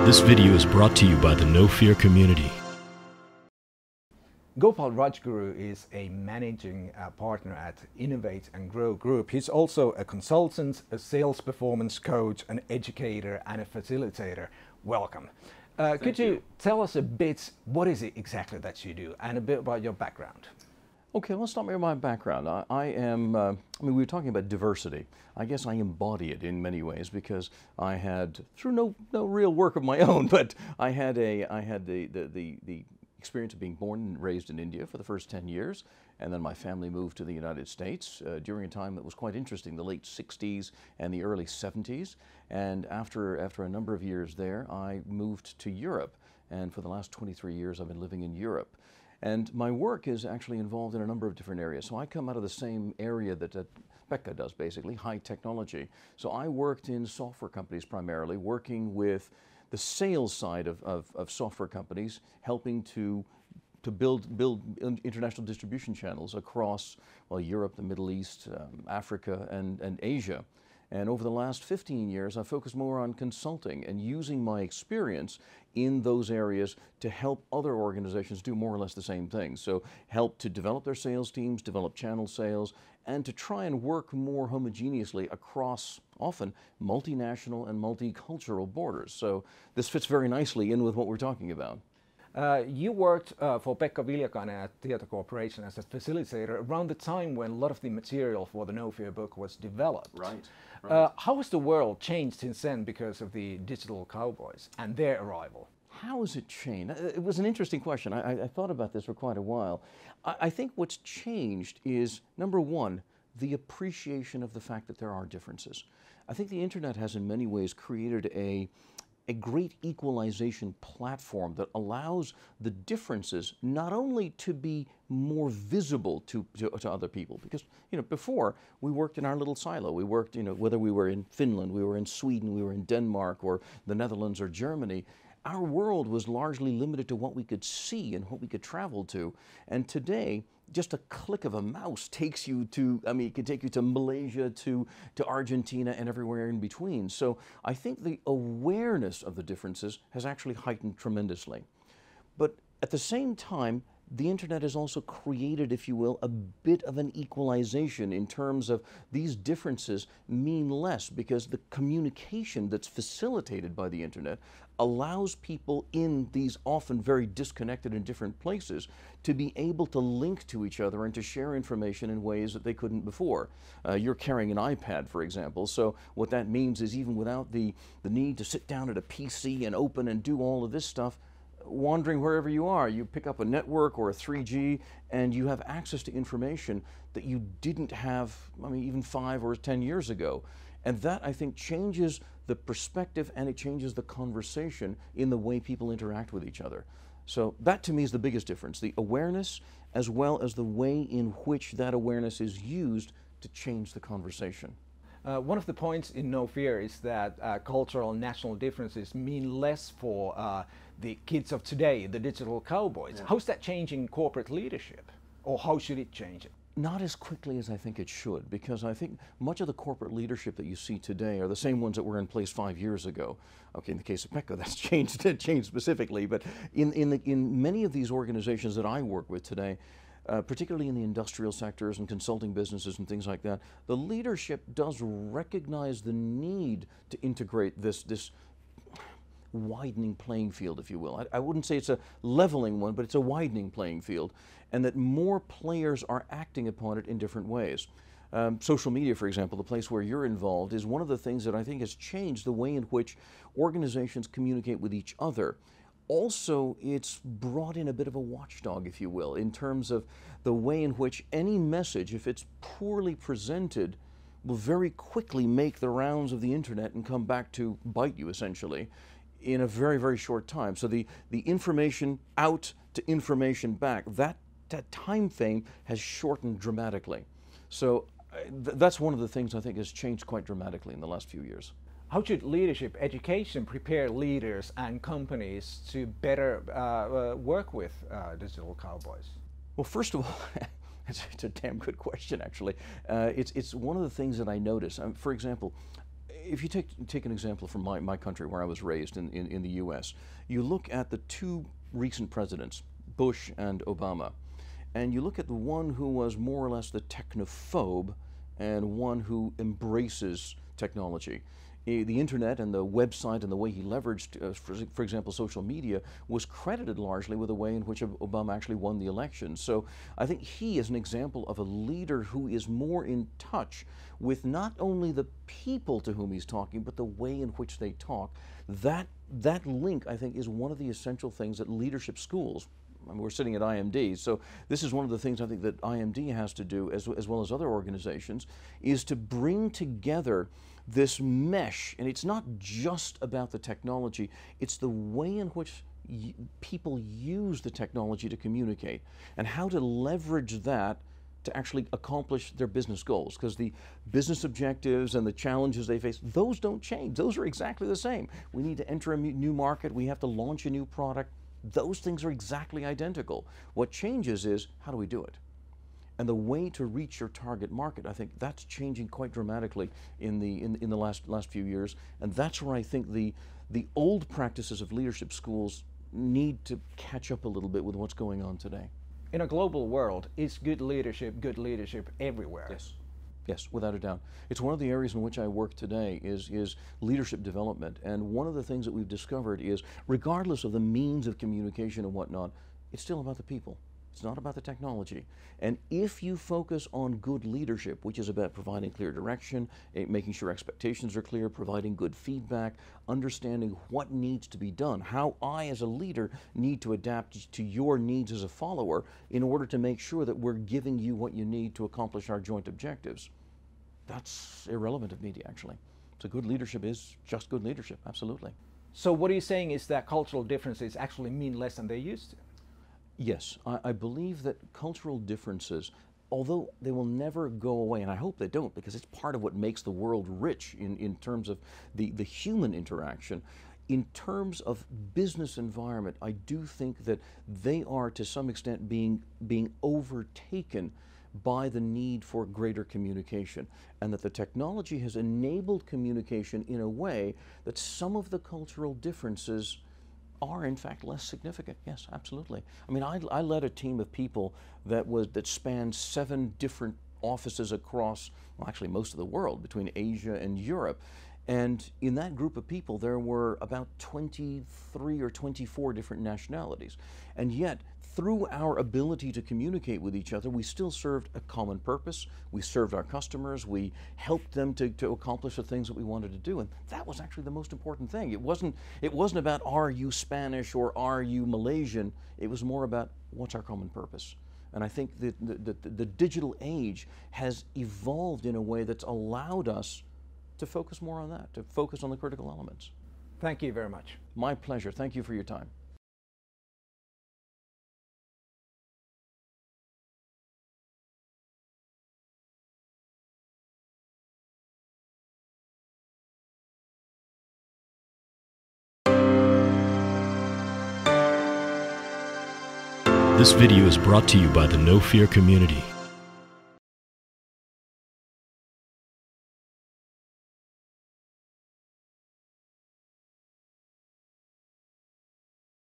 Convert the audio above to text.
This video is brought to you by the No Fear community. Gopal RajGuru is a managing partner at Innovate+Grow group. He's also a consultant, a sales performance coach, an educator and a facilitator. Welcome. Could you tell us a bit, what is it exactly that you do and a bit about your background? Okay, let's start with my background. I mean, we were talking about diversity. I guess I embody it in many ways because I had, through no real work of my own, but I had the experience of being born and raised in India for the first 10 years, and then my family moved to the United States during a time that was quite interesting, the late 60s and the early 70s. And after a number of years there, I moved to Europe, and for the last 23 years I've been living in Europe. And my work is actually involved in a number of different areas. So I come out of the same area that Pekka does, basically, high technology. So I worked in software companies primarily, working with the sales side of software companies, helping to build international distribution channels across, well, Europe, the Middle East, Africa, and Asia. And over the last 15 years, I've focused more on consulting and using my experience in those areas to help other organizations do more or less the same thing. So help to develop their sales teams, develop channel sales, and to try and work more homogeneously across often multinational and multicultural borders. So this fits very nicely in with what we're talking about. You worked for Pekka Viljakainen at Tieto Corporation as a facilitator around the time when a lot of the material for the No Fear book was developed. Right. How has the world changed since then because of the digital cowboys and their arrival? How has it changed? It was an interesting question. I thought about this for quite a while. I think what's changed is, number one, the appreciation of the fact that there are differences. I think the internet has in many ways created a great equalization platform that allows the differences not only to be more visible to other people, because before we worked in our little silo. We worked, whether we were in Finland, we were in Sweden, we were in Denmark or the Netherlands or Germany, our world was largely limited to what we could see and what we could travel to. And today, just a click of a mouse takes you to, it can take you to Malaysia, to Argentina, and everywhere in between. So I think the awareness of the differences has actually heightened tremendously. But at the same time, the internet has also created, if you will, a bit of an equalization in terms of these differences mean less because the communication that's facilitated by the internet allows people in these often very disconnected and different places to be able to link to each other and to share information in ways that they couldn't before. You're carrying an iPad, for example, so what that means is even without the need to sit down at a PC and open and do all of this stuff, wandering wherever you are, you pick up a network or a 3G and you have access to information that you didn't have, even 5 or 10 years ago. And that, I think, changes the perspective and it changes the conversation in the way people interact with each other. So that to me is the biggest difference, the awareness as well as the way in which that awareness is used to change the conversation. One of the points in No Fear is that cultural and national differences mean less for the kids of today, the digital cowboys. Yeah. How's that changing corporate leadership? Or how should it change it? Not as quickly as I think it should, because I think much of the corporate leadership that you see today are the same ones that were in place 5 years ago. Okay, in the case of Pekka, that's changed specifically, but in many of these organizations that I work with today, particularly in the industrial sectors and consulting businesses and things like that, the leadership does recognize the need to integrate this widening playing field, if you will. I wouldn't say it's a leveling one, but it's a widening playing field, and that more players are acting upon it in different ways. Social media, for example, the place where you're involved, is one of the things that I think has changed the way in which organizations communicate with each other. Also, it's brought in a bit of a watchdog, if you will, in terms of the way in which any message, if it's poorly presented, will very quickly make the rounds of the internet and come back to bite you, essentially, in a very, very short time. So the information out to information back, that time frame has shortened dramatically. So that's one of the things I think has changed quite dramatically in the last few years. How should leadership education prepare leaders and companies to better work with digital cowboys? Well, first of all, it's a damn good question, actually. It's one of the things that I notice. For example, if you take an example from my country where I was raised in the US, you look at the two recent presidents, Bush and Obama, and you look at the one who was more or less the technophobe and one who embraces technology. The internet and the website and the way he leveraged, for example, social media, was credited largely with the way in which Obama actually won the election. So I think he is an example of a leader who is more in touch with not only the people to whom he's talking, but the way in which they talk. That link, I think, is one of the essential things that leadership schools, I mean, we're sitting at IMD, so this is one of the things I think that IMD has to do, as well as other organizations, is to bring together this mesh. And it's not just about the technology, it's the way in which people use the technology to communicate and how to leverage that to actually accomplish their business goals, because the business objectives and the challenges they face, those don't change. Those are exactly the same. We need to enter a new market, we have to launch a new product. Those things are exactly identical. What changes is, how do we do it? And the way to reach your target market, I think that's changing quite dramatically in the last few years. And that's where I think the old practices of leadership schools need to catch up a little bit with what's going on today. In a global world, is good leadership everywhere? Yes. Yes, without a doubt. It's one of the areas in which I work today is leadership development. And one of the things that we've discovered is, regardless of the means of communication and whatnot, it's still about the people. It's not about the technology. And if you focus on good leadership, which is about providing clear direction, making sure expectations are clear, providing good feedback, understanding what needs to be done, how I as a leader need to adapt to your needs as a follower in order to make sure that we're giving you what you need to accomplish our joint objectives, that's irrelevant of media, actually. So good leadership is just good leadership, absolutely. So what are you saying is that cultural differences actually mean less than they used to? Yes, I believe that cultural differences, although they will never go away, and I hope they don't, because it's part of what makes the world rich in terms of the human interaction. In terms of business environment, I do think that they are to some extent being overtaken by the need for greater communication, and that the technology has enabled communication in a way that some of the cultural differences are in fact less significant. Yes, absolutely. I mean, I led a team of people that spanned 7 different offices across, well, actually most of the world, between Asia and Europe. And in that group of people, there were about 23 or 24 different nationalities. And yet, through our ability to communicate with each other, we still served a common purpose. We served our customers. We helped them to accomplish the things that we wanted to do. And that was actually the most important thing. It wasn't about, are you Spanish or are you Malaysian? It was more about, what's our common purpose? And I think that the digital age has evolved in a way that's allowed us to focus more on that, to focus on the critical elements. Thank you very much. My pleasure. Thank you for your time. This video is brought to you by the No Fear community.